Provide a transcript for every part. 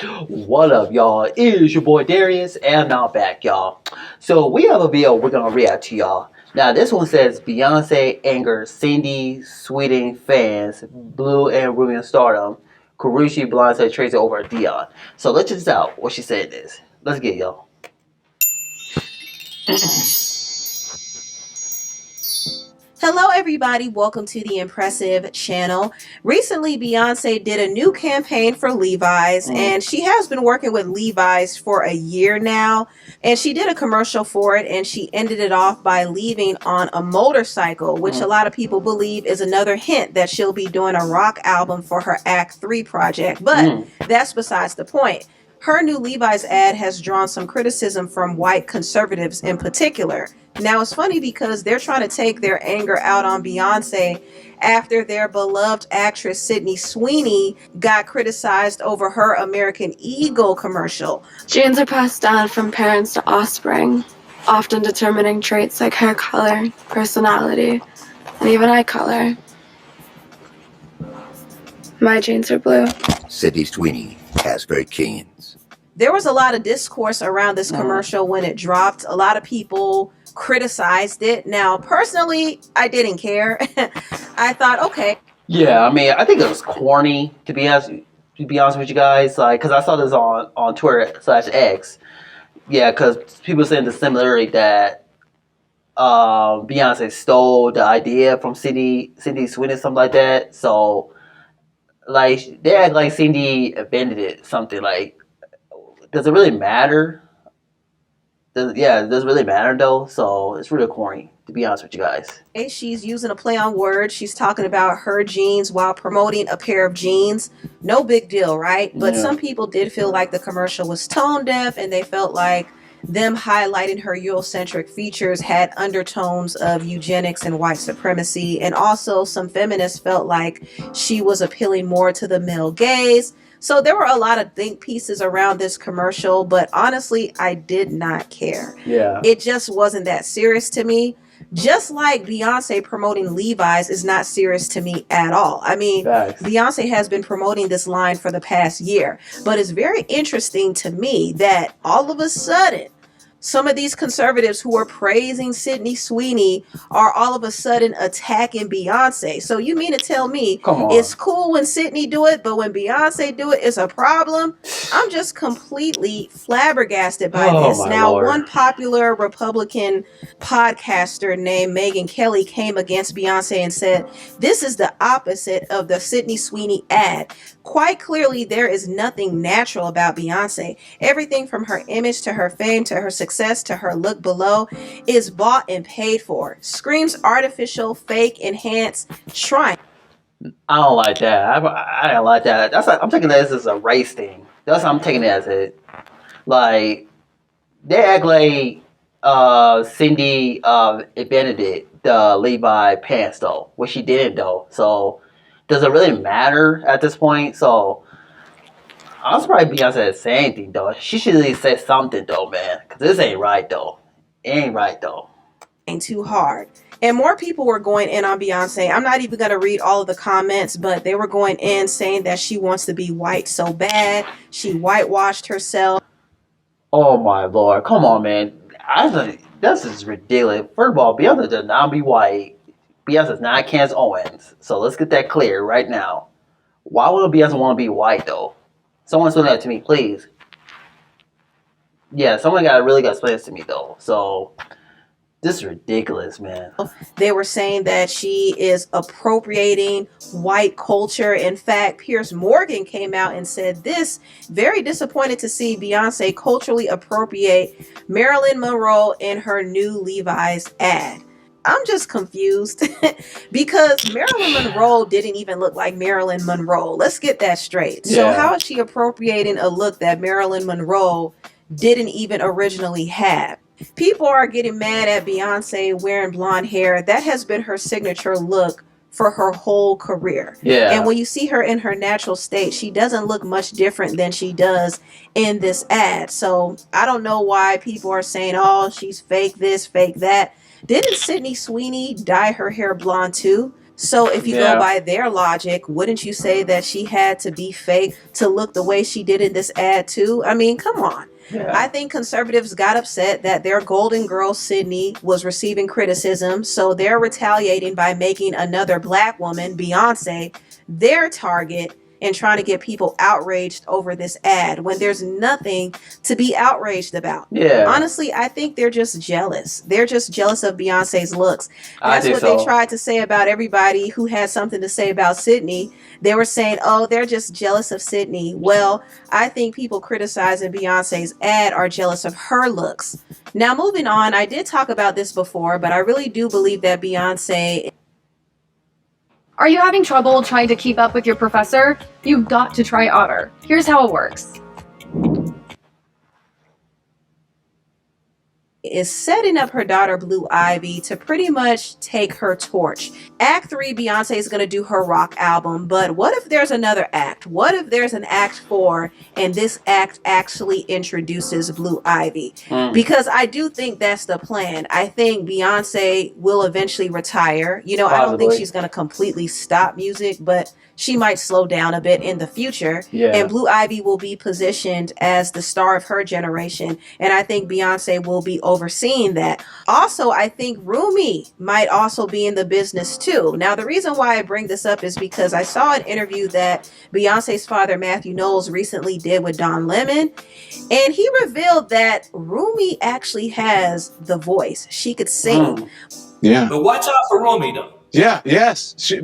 What up, y'all? It is your boy Darius, and I'm back, y'all. So we have a video we're gonna react to, y'all. Now this one says Beyonce angers Cindy Sweden fans, Blue and Ruby in stardom. Karushi Beyonce trades it over Dion. So let's check this out. What she said is. Let's get it, y'all. Hello everybody, welcome to the Impressive channel. Recently Beyonce did a new campaign for Levi's and she has been working with Levi's for a year now, and she did a commercial for it and she ended it off by leaving on a motorcycle, which a lot of people believe is another hint that she'll be doing a rock album for her Act 3 project, but that's besides the point. Her new Levi's ad has drawn some criticism from white conservatives in particular. Now, it's funny because they're trying to take their anger out on Beyonce after their beloved actress Sydney Sweeney got criticized over her American Eagle commercial. Genes are passed down from parents to offspring, often determining traits like hair color, personality, and even eye color. My genes are blue. Sydney Sweeney has great genes. There was a lot of discourse around this commercial when it dropped. A lot of people criticized it. Now, personally, I didn't care. I thought, okay. Yeah, I mean, I think it was corny to be honest with you guys. Like, cause I saw this on Twitter/X. Yeah, cause people saying the similarity that Beyonce stole the idea from Cindy Sweeney, something like that. So, like, they act like Cindy invented it, something like. Does it really matter? Does it really matter though? So it's really corny, to be honest with you guys. She's using a play on words. She's talking about her jeans while promoting a pair of jeans. No big deal, right? But some people did feel like the commercial was tone deaf, and they felt like them highlighting her Eurocentric features had undertones of eugenics and white supremacy. And also some feminists felt like she was appealing more to the male gaze. So there were a lot of think pieces around this commercial, but honestly, I did not care. Yeah. It just wasn't that serious to me. Just like Beyonce promoting Levi's is not serious to me at all. I mean, Beyonce has been promoting this line for the past year, but it's very interesting to me that all of a sudden, some of these conservatives who are praising Sydney Sweeney are all of a sudden attacking Beyonce. So you mean to tell me it's cool when Sydney do it, but when Beyonce do it, it's a problem? I'm just completely flabbergasted by this. Now, one popular Republican podcaster named Megyn Kelly came against Beyonce and said, this is the opposite of the Sydney Sweeney ad. Quite clearly, there is nothing natural about Beyonce. Everything from her image to her fame to her success to her look below is bought and paid for. Screams artificial, fake, enhanced, trying. I don't like that. I don't like that. That's like, I'm taking this as a race thing. That's what I'm taking it as it. Like, they act like Cindy invented the Levi pants though, which she didn't though. So does it really matter at this point? So I'm surprised Beyonce didn't say anything though. She should at least say something though, man. Cause this ain't right though. It ain't right though. Ain't too hard. And more people were going in on Beyonce. I'm not even going to read all of the comments, but they were going in saying that she wants to be white so bad. She whitewashed herself. Oh my lord. Come on, man. This is ridiculous. First of all, Beyonce does not be white. Beyonce's not Candace Owens. So let's get that clear right now. Why would Beyonce want to be white though? Someone explain that to me, please. Yeah, someone really got to explain this to me though. So this is ridiculous, man. They were saying that she is appropriating white culture. In fact, Piers Morgan came out and said this, very disappointed to see Beyonce culturally appropriate Marilyn Monroe in her new Levi's ad. I'm just confused because Marilyn Monroe didn't even look like Marilyn Monroe. Let's get that straight. So how is she appropriating a look that Marilyn Monroe didn't even originally have? People are getting mad at Beyonce wearing blonde hair. That has been her signature look for her whole career. And when you see her in her natural state, she doesn't look much different than she does in this ad. So I don't know why people are saying, oh, she's fake this, fake that. Didn't Sydney Sweeney dye her hair blonde too? So if you go by their logic, wouldn't you say that she had to be fake to look the way she did in this ad too? I mean, come on. I think conservatives got upset that their golden girl Sydney was receiving criticism, so they're retaliating by making another black woman, Beyonce, their target and trying to get people outraged over this ad when there's nothing to be outraged about. Honestly, I think they're just jealous. They're just jealous of Beyonce's looks. That's what they tried to say about everybody who had something to say about Sydney. They were saying, oh, they're just jealous of Sydney. Well, I think people criticizing Beyonce's ad are jealous of her looks. Now, moving on, I did talk about this before, but I really do believe that Beyonce... Are you having trouble trying to keep up with your professor? You've got to try Otter. Here's how it works. Is setting up her daughter Blue Ivy to pretty much take her torch. Act 3, Beyonce is going to do her rock album, but what if there's another act? What if there's an act 4 and this act actually introduces Blue Ivy? Because I do think that's the plan. I think Beyonce will eventually retire. You know, I don't think she's going to completely stop music, but she might slow down a bit in the future. And Blue Ivy will be positioned as the star of her generation. And I think Beyonce will be overseeing that. Also, I think Rumi might also be in the business too. Now, the reason why I bring this up is because I saw an interview that Beyonce's father, Matthew Knowles, recently did with Don Lemon. And he revealed that Rumi actually has the voice. She could sing. But watch out for Rumi, though.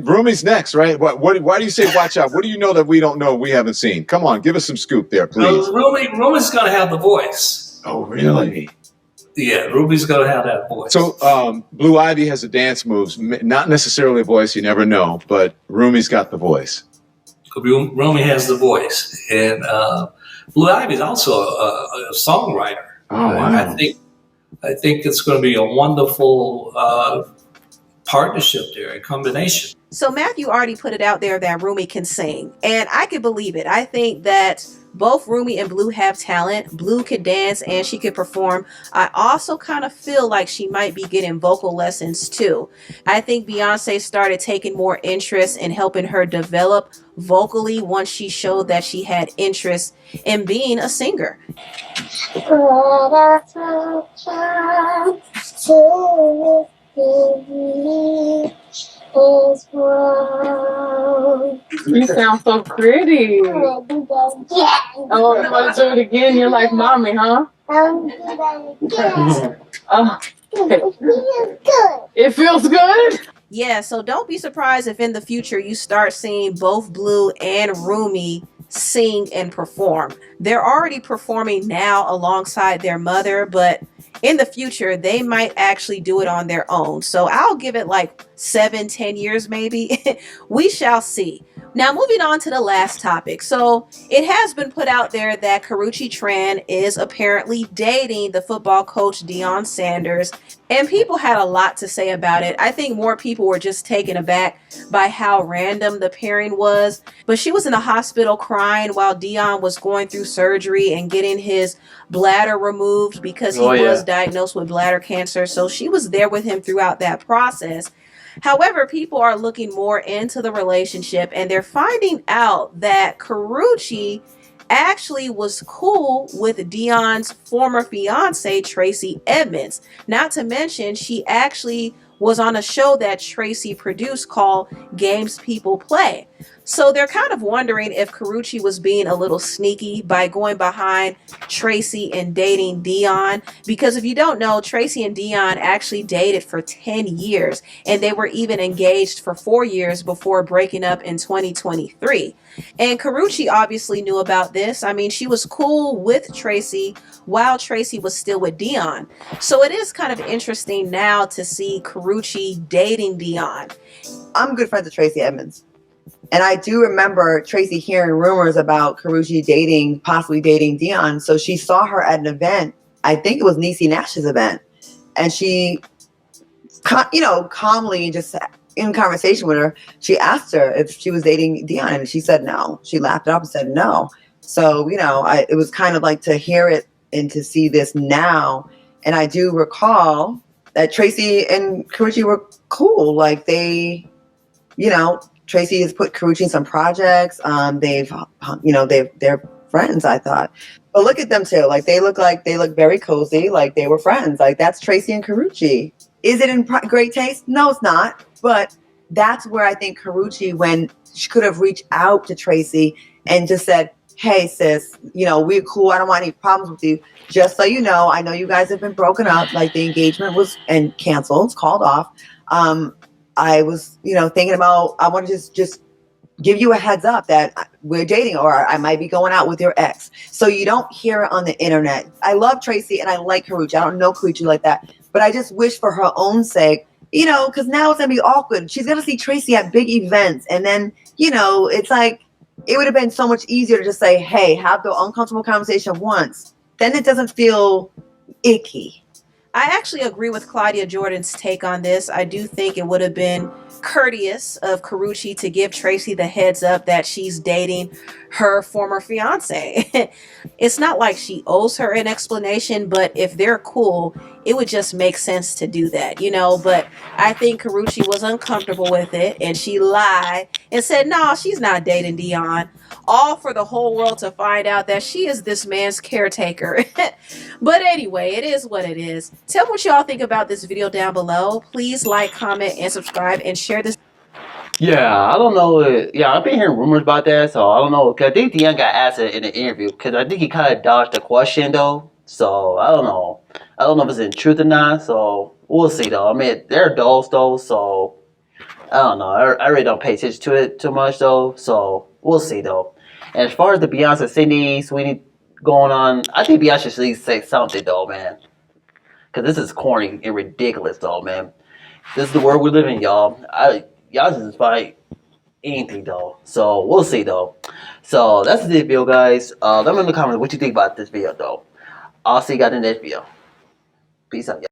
Rumi's next, right? Why do you say watch out? What do you know that we don't know, we haven't seen? Come on, give us some scoop there, please. Rumi's going to have the voice. Oh, really? Yeah, Rumi's going to have that voice. So Blue Ivy has the dance moves, not necessarily a voice, you never know, but Rumi's got the voice. Rumi has the voice. And Blue Ivy is also a songwriter. Oh, wow. I think it's going to be a wonderful partnership there, a combination. So Matthew already put it out there that Rumi can sing, and I can believe it. I think that both Rumi and Blue have talent. Blue could dance and she could perform. I also kind of feel like she might be getting vocal lessons too. I think Beyonce started taking more interest in helping her develop vocally once she showed that she had interest in being a singer. You sound so pretty. Oh, you want to do it again? You're like mommy, huh? It feels good? Yeah, so don't be surprised if in the future you start seeing both Blue and Rumi sing and perform. They're already performing now alongside their mother, but in the future they might actually do it on their own. So I'll give it like 7-10 years maybe. We shall see. Now, moving on to the last topic. So it has been put out there that Karrueche Tran is apparently dating the football coach Deion Sanders, and people had a lot to say about it. I think more people were just taken aback by how random the pairing was. But she was in the hospital crying while Deion was going through surgery and getting his bladder removed because he was diagnosed with bladder cancer. So she was there with him throughout that process. However, people are looking more into the relationship and they're finding out that Karrueche actually was cool with Deion's former fiance, Tracy Edmonds. Not to mention, she actually was on a show that Tracy produced called Games People Play. So they're kind of wondering if Karrueche was being a little sneaky by going behind Tracy and dating Deion. Because if you don't know, Tracy and Deion actually dated for 10 years. And they were even engaged for 4 years before breaking up in 2023. And Karrueche obviously knew about this. I mean, she was cool with Tracy while Tracy was still with Deion. So it is kind of interesting now to see Karrueche dating Deion. I'm good friends with Tracy Edmonds. And I do remember Tracy hearing rumors about Karrueche possibly dating Deion. So she saw her at an event. I think it was Niecy Nash's event. And she, calmly, just in conversation with her, she asked her if she was dating Deion. And she said no. She laughed it up and said no. So, it was kind of like to hear it and to see this now. And I do recall that Tracy and Karrueche were cool. Like they Tracy has put Karrueche in some projects. They're friends, I thought. But look at them too. Like they look very cozy. Like they were friends. Like that's Tracy and Karrueche. Is it in great taste? No, it's not. But that's where I think Karrueche, when she could have reached out to Tracy and just said, hey, sis, we're cool. I don't want any problems with you. Just so you know, I know you guys have been broken up. Like the engagement was and canceled, called off. I was, thinking about, I want to just give you a heads up that we're dating or I might be going out with your ex. So you don't hear it on the internet. I love Tracy and I like Karrueche. I don't know Karrueche like that. But I just wish for her own sake, because now it's going to be awkward. She's going to see Tracy at big events. And then, it's like, it would have been so much easier to just say, hey, have the uncomfortable conversation once. Then it doesn't feel icky. I actually agree with Claudia Jordan's take on this. I do think it would have been courteous of Karrueche to give Tracy the heads up that she's dating her former fiance. It's not like she owes her an explanation, but if they're cool, it would just make sense to do that, But I think Karrueche was uncomfortable with it and she lied and said, no, she's not dating Dion. All for the whole world to find out that she is this man's caretaker. But anyway, it is what it is. Tell me what y'all think about this video down below. Please like, comment, and subscribe, and share this. Yeah, I don't know. I've been hearing rumors about that, so I don't know. Cause I think Dion got asked it in an interview, because I think he kind of dodged the question, though. So, I don't know. I don't know if it's in truth or not, so we'll see, though. I mean, they're adults, though, so I don't know. I really don't pay attention to it too much, though, so we'll see, though. And as far as the Beyonce, Sydney, Sweeney going on, I think Beyonce should at least say something, though, man. Because this is corny and ridiculous, though, man. This is the world we live in, y'all. Y'all just fight anything, though. So, we'll see, though. So, that's the video, guys. Let me know in the comments what you think about this video, though. I'll see you guys in the next video. Peace out, y'all.